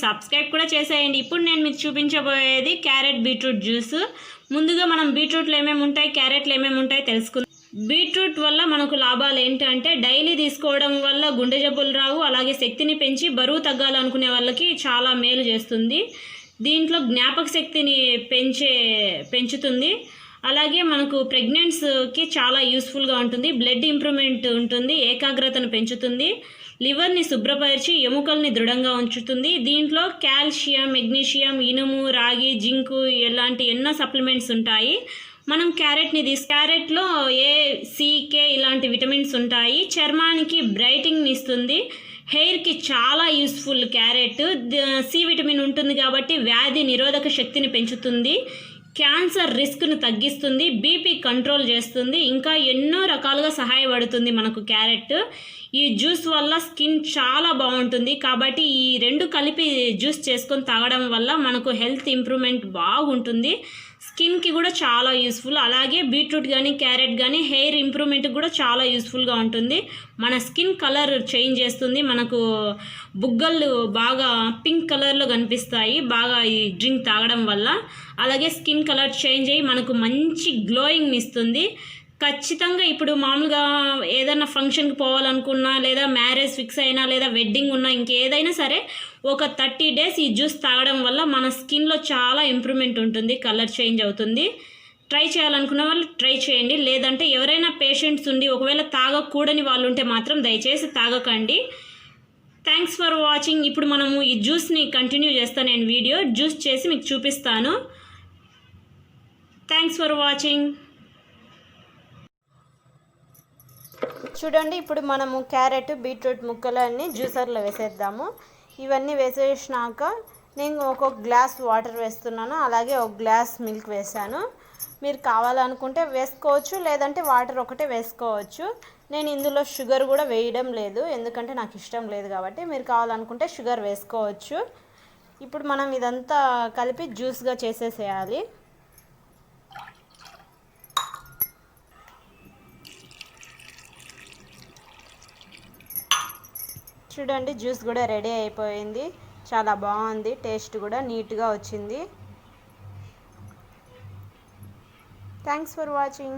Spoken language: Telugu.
సబ్స్క్రైబ్ కూడా చేసేయండి. ఇప్పుడు నేను మీకు చూపించబోయేది క్యారెట్ బీట్రూట్ జ్యూస్. ముందుగా మనం బీట్రూట్లో ఏమేమి ఉంటాయి, క్యారెట్లో ఏమేమి ఉంటాయి తెలుసుకుందాం. బీట్రూట్ వల్ల మనకు లాభాలు ఏంటంటే డైలీ తీసుకోవడం వల్ల గుండె జబ్బులు రావు, అలాగే శక్తిని పెంచి బరువు తగ్గాలనుకునే వాళ్ళకి చాలా మేలు చేస్తుంది. దీంట్లో జ్ఞాపక శక్తిని పెంచుతుంది. అలాగే మనకు ప్రెగ్నెన్సీకి చాలా యూస్ఫుల్గా ఉంటుంది. బ్లడ్ ఇంప్రూవ్మెంట్ ఉంటుంది, ఏకాగ్రతను పెంచుతుంది, లివర్ని శుభ్రపరిచి ఎముకల్ని దృఢంగా ఉంచుతుంది. దీంట్లో కాల్షియం, మెగ్నీషియం, ఇనుము, రాగి, జింకు ఇలాంటి ఎన్నో సప్లిమెంట్స్ ఉంటాయి. మనం క్యారెట్లో ఏ, సి, కే ఇలాంటి విటమిన్స్ ఉంటాయి. చర్మానికి బ్రైటింగ్ని ఇస్తుంది. హెయిర్కి చాలా యూస్ఫుల్ క్యారెట్. సి విటమిన్ ఉంటుంది కాబట్టి వ్యాధి నిరోధక శక్తిని పెంచుతుంది, క్యాన్సర్ రిస్క్ను తగ్గిస్తుంది, బీపీ కంట్రోల్ చేస్తుంది, ఇంకా ఎన్నో రకాలుగా సహాయపడుతుంది మనకు క్యారెట్. ఈ జ్యూస్ వల్ల స్కిన్ చాలా బాగుంటుంది కాబట్టి ఈ రెండు కలిపి జ్యూస్ చేసుకొని తాగడం వల్ల మనకు హెల్త్ ఇంప్రూవ్మెంట్ బాగుంటుంది, స్కిన్కి కూడా చాలా యూస్ఫుల్. అలాగే బీట్రూట్ కానీ క్యారెట్ కానీ హెయిర్ ఇంప్రూవ్మెంట్కి కూడా చాలా యూస్ఫుల్గా ఉంటుంది. మన స్కిన్ కలర్ చేంజ్ చేస్తుంది, మనకు బుగ్గలు బాగా పింక్ కలర్లో కనిపిస్తాయి బాగా ఈ డ్రింక్ తాగడం వల్ల. అలాగే స్కిన్ కలర్ చేంజ్ అయ్యి మనకు మంచి గ్లోయింగ్ని ఇస్తుంది. ఖచ్చితంగా ఇప్పుడు మామూలుగా ఏదైనా ఫంక్షన్కి పోవాలనుకున్నా, లేదా మ్యారేజ్ ఫిక్స్ అయినా, లేదా వెడ్డింగ్ ఉన్నా, ఇంకేదైనా సరే ఒక 30 days ఈ జ్యూస్ తాగడం వల్ల మన స్కిన్లో చాలా ఇంప్రూవ్మెంట్ ఉంటుంది, కలర్ చేంజ్ అవుతుంది. ట్రై చేయాలనుకున్న వాళ్ళు ట్రై చేయండి. లేదంటే ఎవరైనా పేషెంట్స్ ఉండి ఒకవేళ తాగకూడని వాళ్ళు ఉంటే మాత్రం దయచేసి తాగకండి. Thanks for watching. ఇప్పుడు మనము ఈ జ్యూస్ని కంటిన్యూ చేస్తాను, నేను వీడియో జ్యూస్ చేసి మీకు చూపిస్తాను. Thanks for watching. చూడండి, ఇప్పుడు మనము క్యారెట్, బీట్రూట్ ముక్కలన్నీ జ్యూసర్లో వేసేద్దాము. ఇవన్నీ వేసేసినాక నేను ఒక గ్లాస్ వాటర్ వేస్తున్నాను, అలాగే ఒక గ్లాస్ మిల్క్ వేసాను. మీరు కావాలనుకుంటే వేసుకోవచ్చు, లేదంటే వాటర్ ఒకటే వేసుకోవచ్చు. నేను ఇందులో షుగర్ కూడా వేయడం లేదు, ఎందుకంటే నాకు ఇష్టం లేదు కాబట్టి. మీరు కావాలనుకుంటే షుగర్ వేసుకోవచ్చు. ఇప్పుడు మనం ఇదంతా కలిపి జ్యూస్గా చేసేసేయాలి. చూడండి, జ్యూస్ కూడా రెడీ అయిపోయింది. చాలా బాగుంది, టేస్ట్ కూడా నీట్గా వచ్చింది. Thanks for watching.